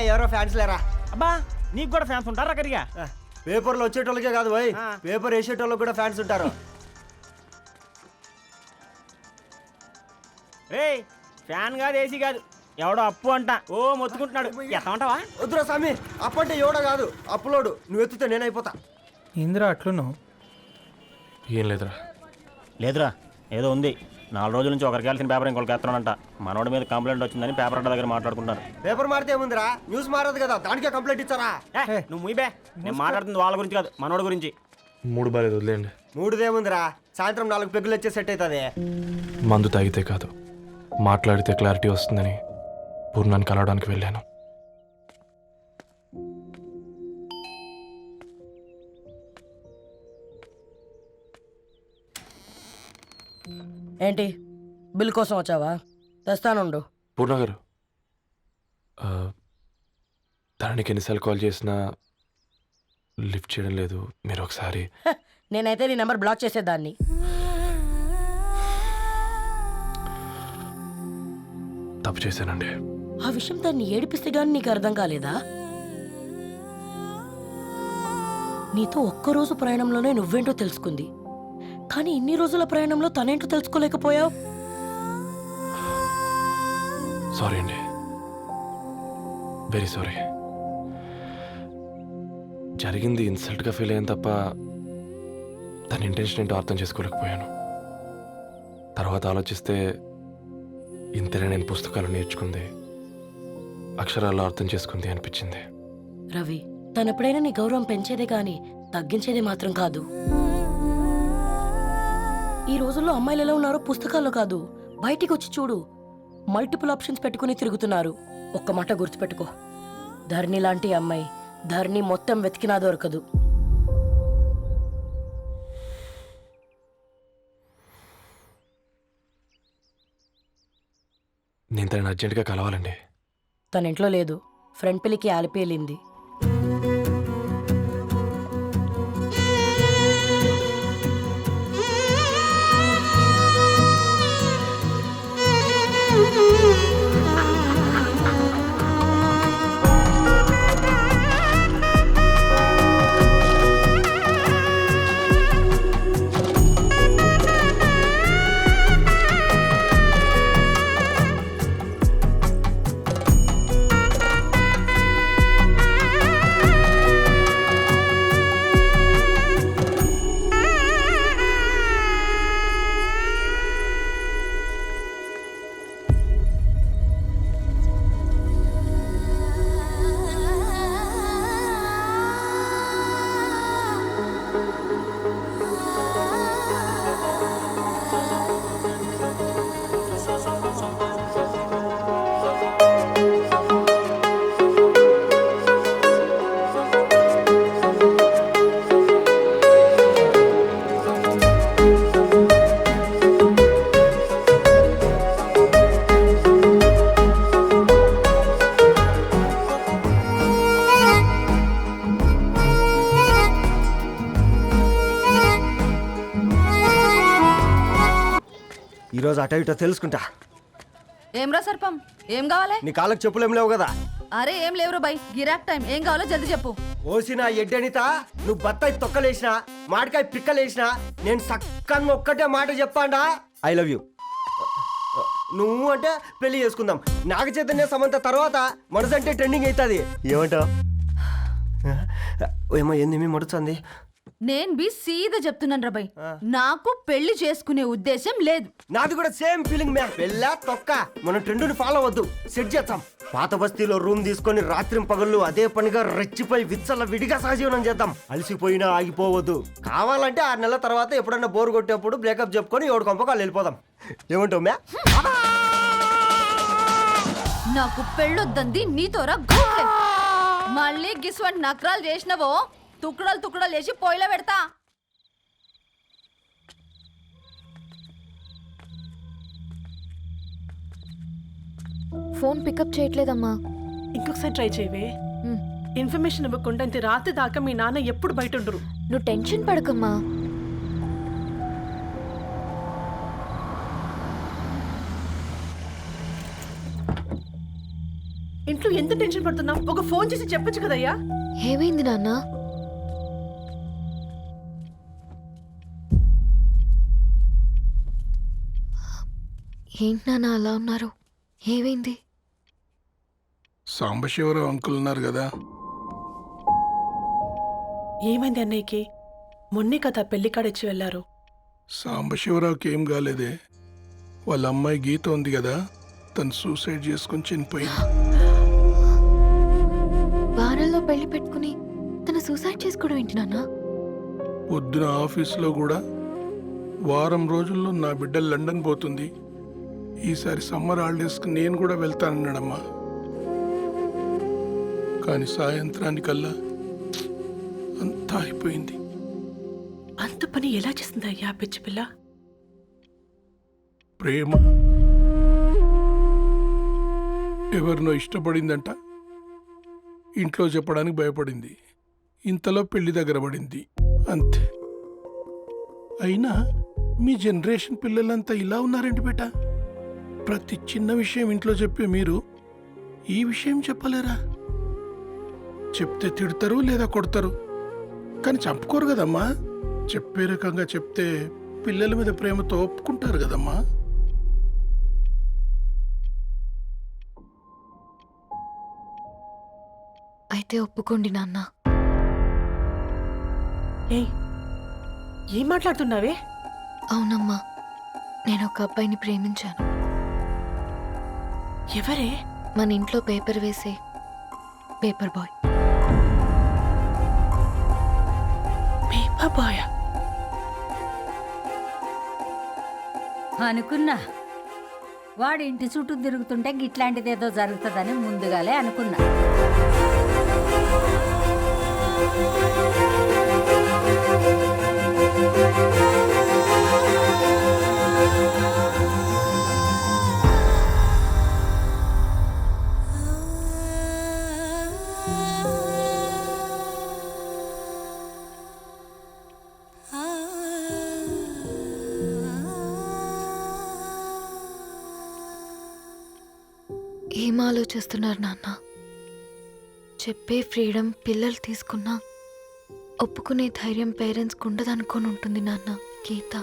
ఎవరో ఫ్యాన్స్ లేరా. అబ్బా నీకు కూడా ఫ్యాన్స్ ఉంటారా కరిగా? పేపర్లో వచ్చేటోళ్ళకే కాదు పోయి, పేపర్ వేసేటోళ్ళకి కూడా ఫ్యాన్స్ ఉంటారు. రే ఫ్యాన్ కాదు, ఏసీ కాదు, ఎవడో అప్పు అంట ఓ మొత్తుకుంటున్నాడు. ఎత్తమంటావా? వద్దురా స్వామి, అప్పు అంటే ఎవడో కాదు, అప్పులోడు. నువ్వు ఎత్తుతే నేనైపోతా. ఇందిరా అట్లున్నావు? ఏం లేదురా. లేదురా, ఏదో ఉంది. 4 రోజుల నుంచి ఒకరికి వెళ్ళిన పేపర్ ఇంకొకరికి ఎత్తనంట. మనోడి మీద కంప్లైంట్ వచ్చిందని పేపర్ అడ్డ దగ్గర మాట్లాడుకుంటారు. పేపర్ మారితే ఏముందిరా, న్యూస్ మారదు కదా, దానికే కంప్లైంట్ ఇచ్చారా? నువ్వు ముయ్యబే, నేను మాట్లాడుతుంది వాళ్ళ గురించి కాదు, మనోడి గురించి. మూడు బాలేదు, వదిలేండి. మూడుదేముందిరా, సాయంత్రం 4 పెగ్గులు వచ్చే సెట్ అవుతుంది. మందు తాగితే కాదు, మాట్లాడితే క్లారిటీ వస్తుందని పూర్ణాన్ని కలవడానికి వెళ్ళాను. ఏంటి బిల్ కోసం వచ్చావా? తెస్తానుండు. పూర్ణ గారు, తనకి ఎన్నిసార్లు కాల్ చేసినా లిఫ్ట్ చేయడం లేదు. మీరు ఒకసారి. నేనైతే నీ నెంబర్ బ్లాక్ చేసేదాన్ని. తప్పు చేశానండి. ఆ విషయం దాన్ని ఏడిపిస్తే గానీ నీకు అర్థం కాలేదా? నీతో ఒక్కరోజు ప్రయాణంలోనే నువ్వేంటో తెలుసుకుంది, కానీ ఇన్ని రోజుల ప్రయాణంలో తనేంటో తెలుసుకోలేకపోయావు. సారీ అండి, వెరీ సారీ. జరిగింది ఇన్సల్ట్గా ఫీల్ అయ్యాను తప్ప తన ఇంటెన్షన్ ఏంటో అర్థం చేసుకోలేకపోయాను. తర్వాత ఆలోచిస్తే ఇంతనే నేను పుస్తకాలు నేర్చుకుంది, అక్షరాల్లో అర్థం చేసుకుంది అనిపించింది. రవి, తనెప్పుడైనా నీ గౌరవం పెంచేదే గాని తగ్గించేదే మాత్రం కాదు. ఈ రోజుల్లో అమ్మాయిలు ఎలా ఉన్నారో పుస్తకాల్లో కాదు, బయటికి వచ్చి చూడు. మల్టిపుల్ ఆప్షన్స్ పెట్టుకుని తిరుగుతున్నారు. ఒక్క మాట గుర్తుపెట్టుకో, ధరణి లాంటి అమ్మాయి ధరణి మొత్తం వెతికినా దొరకదు. నేను తనని అర్జెంటుగా కలవాలండి. తన ఇంట్లో లేదు, ఫ్రెండ్ పెళ్లికి ఆలిపేలింది. ఈరోజు అటో ఇటో తెలుసుకుంటా. ఏమ్రా సర్పం, ఏం కావాలి? నీ కాళ్ళకి చెప్పులు ఏం లేవు కదా? అరే ఏం లేవురా బై, గిరాక్ టైం. ఏం కావాలో జల్దీ చెప్పు. ఓసిన ఎడ్డనిత, నువ్వు బత్తాయి తొక్కలేసినా మాడికాయ పిక్కలేసినా నేను సక్కంగా ఒక్కటే మాట చెప్పాండా, ఐ లవ్ యూ. నువ్వు అంటే పెళ్లి చేసుకుందాం. నాగ చైతన్య సమంత తర్వాత మనసంటే ట్రెండింగ్ అవుతుంది. ఏమంటావు? ఏమో ఏంది మీ మడుచుంది? నేను బి సీదా చెప్తున్నాను రా బై, నాకు పెళ్లి చేసుకునే ఉద్దేశం లేదు. నాది కూడా సేమ్ ఫీలింగ్ మ్యా. పెళ్ళా తొక్క, మనం ట్రెండ్ని ఫాలో అవద్దు, సెట్ చేద్దాం. పాత బస్తీలో రూమ్ తీసుకొని రాత్రి పగళ్ళు అదే పనిగా రెచ్చిపోయి విచ్చల విడిగా సహజీవనం చేద్దాం. అలసిపోయినా ఆగిపోవద్దు. కావాలంటే 6 నెలల తర్వాత ఎప్పుడన్నా బోర్ కొట్టేప్పుడు బ్రేకప్ చెప్పుకొని 7 కొంపకాలు వెళ్ళిపోదాం. ఏమంటావు మ్యా? నాకు పెళ్ళొద్దంది నీతోరా గూట్లే. మళ్ళీ గిస్వంటి నకరాలు చేసినవో తుక్కడలు తుక్కడలు వేసి పొయ్యిలో పెడతా. ఫోన్ పికప్ చేయట్లేదమ్మా. ఇంకొకసారి ట్రై చేయవే. ఇన్ఫర్మేషన్ ఇవ్వకుండా ఇంత రాత్రి దాకా మీ నాన్న ఎప్పుడు బయట ఉండరు. నువ్వు టెన్షన్ పడకమ్మా. ఇంట్లో ఇంట్లో ఎంత టెన్షన్ పడుతున్నావు? ఒక ఫోన్ చేసి చెప్పొచ్చు కదయ్యా. ఏమైంది నాన్న? ఏంటి నాన్న అలా ఉన్నారు? ఏమైంది? సాంబశివరావు అంకుల్ ఉన్నారు కదా, ఏమైంది అన్నయ్యకి? మొన్నే కదా పెళ్లి కాడొచ్చి వెళ్ళారు. సాంబశివరావుకి ఏం కాలేదే. వాళ్ళ అమ్మాయి గీత ఉంది కదా, తను సూసైడ్ చేసుకుని చనిపోయింది. వారంలో పెళ్లి పెట్టుకుని తను సూసైడ్ చేసుకోవడం ఏంటి నాన్న? పొద్దున ఆఫీసులో కూడా వారం రోజుల్లో నా బిడ్డ లండన్ పోతుంది, ఈసారి సమ్మర్ హాలిడేస్కి నేను కూడా వెళ్తానన్నాడమ్మా. కానీ సాయంత్రానికల్లా అంతా అయిపోయింది. అంత పని ఎలా చేస్తుంది అయ్యా పిచ్చి పిల్ల? ప్రేమ ఎవరినో ఇష్టపడిందంట, ఇంట్లో చెప్పడానికి భయపడింది. ఇంతలో పెళ్లి దగ్గర పడింది, అంతే. అయినా మీ జనరేషన్ పిల్లలంతా ఇలా ఉన్నారేంటి బేట? ప్రతి చిన్న విషయం ఇంట్లో చెప్పే మీరు ఈ విషయం చెప్పలేరా? చెప్తే తిడతారు లేదా కొడతారు, కానీ చంపుకోరు కదమ్మా. చెప్పే రకంగా చెప్తే పిల్లల మీద ప్రేమతో ఒప్పుకుంటారు కదమ్మా. అయితే ఒప్పుకోండి నాన్న. ఏయ్, ఏం మాట్లాడుతున్నావే? అవునమ్మా, నేను ఒక అబ్బాయిని ప్రేమించాను. ఎవరే? మన ఇంట్లో పేపర్ వేసే పేపర్ బాయ్. Paper boy? అనుకున్నా వాడి ఇంటి చుట్టూ తిరుగుతుంటే గిట్లాంటిదేదో జరుగుతుందని ముందుగాలే అనుకున్నా. ఏం ఆలోచిస్తున్నారు నాన్న? చెప్పే ఫ్రీడమ్ పిల్లలు తీసుకున్నా ఒప్పుకునే ధైర్యం పేరెంట్స్కి ఉండదనుకొని ఉంటుంది నాన్న. గీత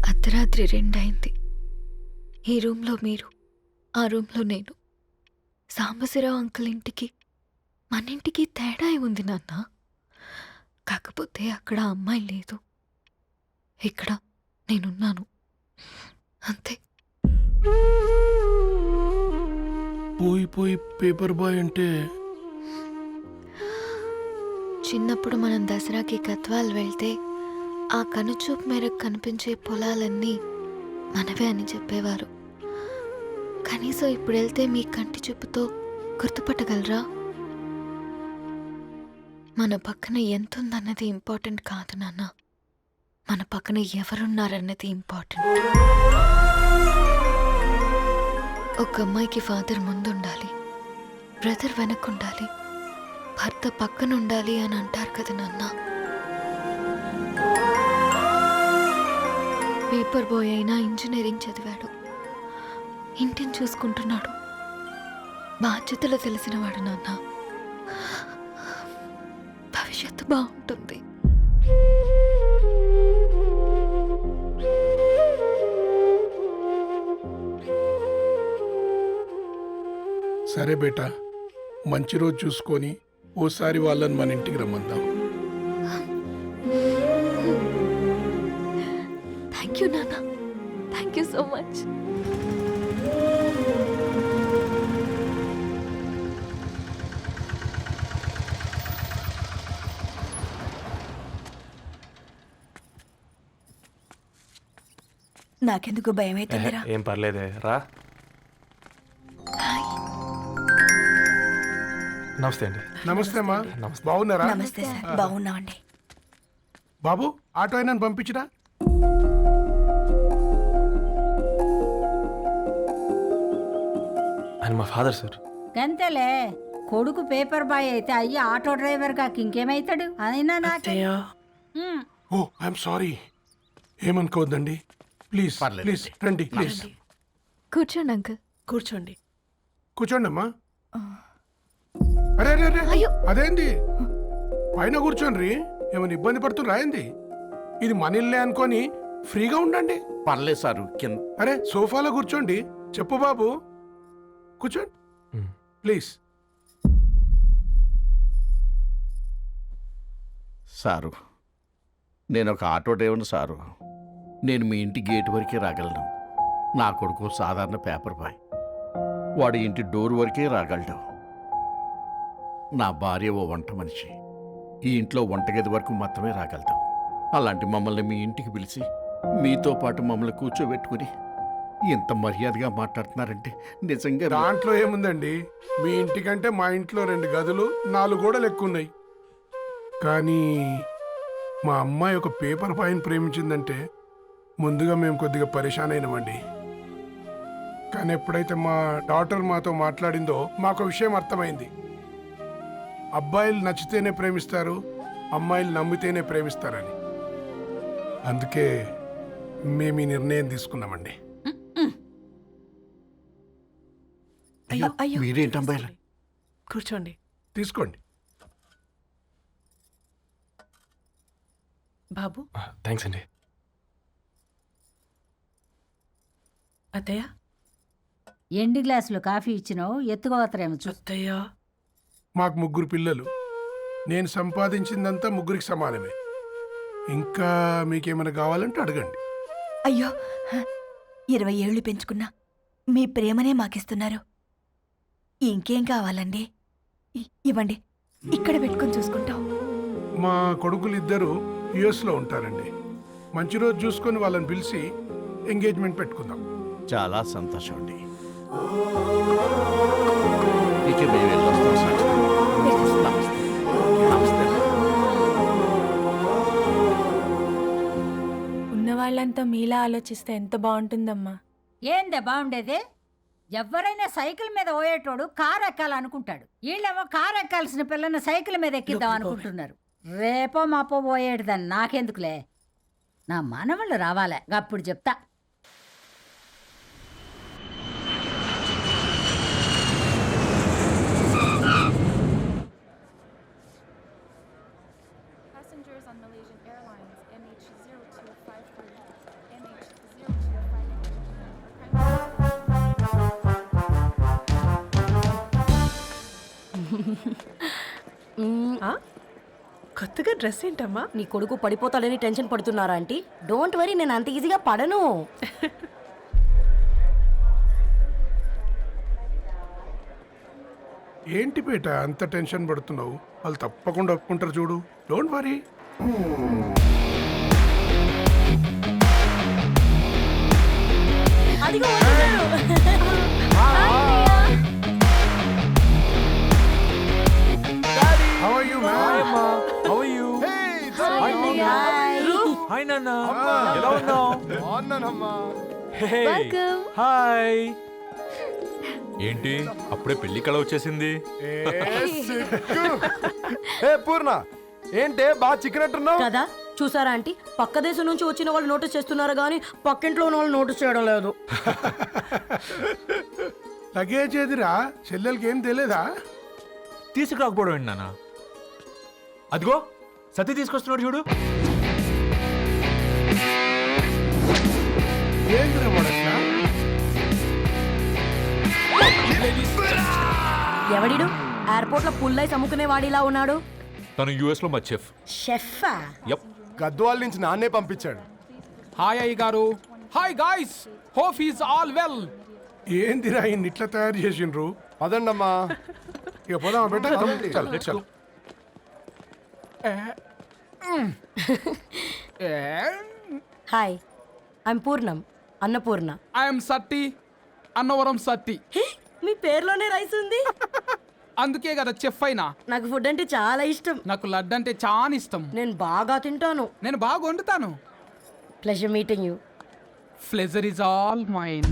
అర్ధరాత్రి 2 అయింది. ఈ రూమ్లో మీరు, ఆ రూమ్లో నేను. సాంబశివరావు అంకుల్ ఇంటికి మన ఇంటికి తేడా ఉంది నాన్న. కాకపోతే అక్కడ అమ్మాయి లేదు, ఇక్కడ నేనున్నాను, అంతే. పోయి పోయి పేపర్ బాయ్ అంటే చిన్నప్పుడు మనం దసరాకి గద్వాల్ వెళ్తే ఆ కనుచూపు మేరకు కనిపించే పొలాలన్నీ మనవే అని చెప్పేవారు. కనీసం ఇప్పుడు వెళ్తే మీ కంటి చూపుతో గుర్తుపట్టగలరా? మన పక్కన ఎంతుందన్నది ఇంపార్టెంట్ కాదు నాన్న, మన పక్కన ఎవరున్నారన్నది ఇంపార్టెంట్. ఒక అమ్మాయికి ఫాదర్ ముందుండాలి, బ్రదర్ వెనకుండాలి, భర్త పక్కన ఉండాలి అని అంటారు కదా నాన్న. పేపర్ బాయ్ అయినా ఇంజనీరింగ్ చదివాడు, ఇంటిని చూసుకుంటున్నాడు, బాధ్యతలు తెలిసినవాడు నాన్న. భవిష్యత్తు బాగుంటుంది. సరే బేటా, మంచి రోజు చూసుకొని ఓసారి వాళ్ళని మన ఇంటికి రమ్మందాం. థ్యాంక్ యూ నాన్న, థ్యాంక్ యూ సో మచ్. నాకెందుకు భయం అవుతుందిరా. ఏం పర్లేదే, రా. నమస్తే అండి. నమస్తే అమ్మా, బాగున్నారా? నమస్తే సార్, బాగున్నామండి. బాబు, ఆటో అయినా పంపించినా? ఆయన మా ఫాదర్ సార్. గంతేలే, కొడుకు పేపర్ బాయ్ అయితే అయ్యి ఆటో డ్రైవర్ కాక ఇంకేమైతాడు? అయినా నాకే అయ్యో, ఓ ఐఎమ్ సారీ, ఏమనుకోవద్దండి. ప్లీజ్ ప్లీజ్ రండి, ప్లీజ్ కూర్చోండి అంకుల్. కూర్చోండి. కూర్చోండి అమ్మా. అరే అరే అరే అదేంది పైన కూర్చోండి. ఏమైనా ఇబ్బంది పడుతున్నా ఏంది? ఇది మన ఇల్లే అనుకొని ఫ్రీగా ఉండండి. పర్లేదు సారు కింద. అరే సోఫాలో కూర్చోండి. చెప్పు బాబు, కూర్చోండి ప్లీజ్. సారు నేను ఒక ఆటో డ్రైవర్ని సారు. నేను మీ ఇంటి గేట్ వరకే రాగలను. నా కొడుకు సాధారణ పేపర్ బాయ్. వాడి ఇంటి డోర్ వరకే రాగలడు. నా భార్య ఓ వంట మనిషి. ఈ ఇంట్లో వంటగది వరకు మాత్రమే రాగలదు. అలాంటి మమ్మల్ని మీ ఇంటికి పిలిచి మీతో పాటు మమ్మల్ని కూర్చోబెట్టుకుని ఎంత మర్యాదగా మాట్లాడుతున్నారంటే నిజంగా దాంట్లో ఏముందండి, మీ ఇంటికంటే మా ఇంట్లో 2 గదులు 4 గోడలు ఎక్కువ ఉన్నాయి. కానీ మా అమ్మాయి ఒక పేపర్ బాయ్ని ప్రేమించిందంటే ముందుగా మేము కొద్దిగా పరేషాన్ అయినామండి. కానీ ఎప్పుడైతే మా డాటర్ మాతో మాట్లాడిందో మాకు విషయం అర్థమైంది. అబ్బాయిలు నచ్చితేనే ప్రేమిస్తారు, అమ్మాయిలు నమ్మితేనే ప్రేమిస్తారని. అందుకే మేము ఈ నిర్ణయం తీసుకున్నామండి. మీరేంటి అమ్మాయిలు? కూర్చోండి. తీసుకోండి. బాబు. థ్యాంక్స్ అండి. అత్తయ్య. ఎండి గ్లాసులో కాఫీ ఇచ్చినావు, ఎత్తుకోవతరేమో చూ. అత్తయ్య. మాకు 3 పిల్లలు. నేను సంపాదించిందంతా 3కి సమానమే. ఇంకా మీకేమైనా కావాలంటే అడగండి. అయ్యో 20 ఏళ్ళు పెంచుకున్నా మీ ప్రేమనే మాకిస్తున్నారు. ఇంకేం కావాలండి? ఇవ్వండి, ఇక్కడ పెట్టుకొని చూసుకుంటాం. మా కొడుకులు 2 యుఎస్లో ఉంటారండి. మంచి రోజు చూసుకొని వాళ్ళని పిలిచి ఎంగేజ్మెంట్ పెట్టుకుందాం. చాలా సంతోషం అండి. ఇక మేము వెళ్ళొస్తాం సార్. నమస్తే. నమస్తే. ఉన్న వాళ్ళంతా మీలా ఆలోచిస్తే ఎంత బాగుంటుందమ్మా. ఏందే బాగుండేది? ఎవరైనా సైకిల్ మీద పోయేటోడు కారు ఎక్కాలనుకుంటాడు. వీళ్ళేమో కారు ఎక్కాల్సిన పిల్లని సైకిల్ మీద ఎక్కిద్దాం అనుకుంటున్నారు. రేపో మాపో పోయేటిదని నాకెందుకులే, నా మనవళ్ళు రావాలే, అప్పుడు చెప్తా. కొత్తగా డ్రెస్ ఏంటమ్మా? నీ కొడుకు పడిపోతాడని టెన్షన్ పడుతున్నారా ఆంటీ? డోంట్ వరీ, నేను అంత ఈజీగా పడను. ఏంటి పేట అంత టెన్షన్ పడుతున్నావు? వాళ్ళు తప్పకుండా ఒప్పుకుంటారు చూడు. Don't worry. అదిగో వస్తున్నారు. How are you, man? How are you? Hi నాన్న, ఎలా ఉన్నావు? హాయ్. ఏంటి అప్పుడే పెళ్లి కళ వచ్చేసింది? పూర్ణ ఏంటే బాగా చిక్కినట్టున్నావు కదా, చూసారా ఆంటీ? పక్క దేశం నుంచి వచ్చిన వాళ్ళు నోటీస్ చేస్తున్నారు కానీ పక్కింట్లో ఉన్న వాళ్ళు నోటీస్ చేయడం లేదు. లగేజ్ ఏదిరా? చెల్లెలకి ఏం తెలియదా? తీసుకురాకపోవడం ఏంటి నాన్న? అదిగో సతీ తీసుకొస్తున్నాడు చూడు. ఏందిరా వాడట్లా? ఎవడిడు ఎయిర్పోర్ట్ లో పుల్లైస్ అమ్ముకునే వాడిలా ఉన్నాడు? తను యుఎస్ లో మా చెఫ్. షెఫా? యప్. గద్వాల నుంచి నాన్నే పంపించాడు. హాయ్ అయ్య గారు. Hi guys, hope is all well. ఏందిరా ఇన్ని ఇట్లా తయారు చేసిండ్రు? పదండమ్మా. ఇక పోదామా బెట్ట? చల్. హాయ్, ఐమ్ పూర్ణం, అన్నపూర్ణ. ఐఎమ్ సత్తి, అన్నవరం సత్తి. మీ పేరులోనే రైస్ ఉంది. అందుకే కదా చెఫ్ అయినా. నాకు ఫుడ్ అంటే చాలా ఇష్టం. నాకు లడ్డు అంటే చాలా ఇష్టం. నేను బాగా తింటాను. నేను బాగా వండుతాను. Pleasure meeting you. Pleasure is all mine.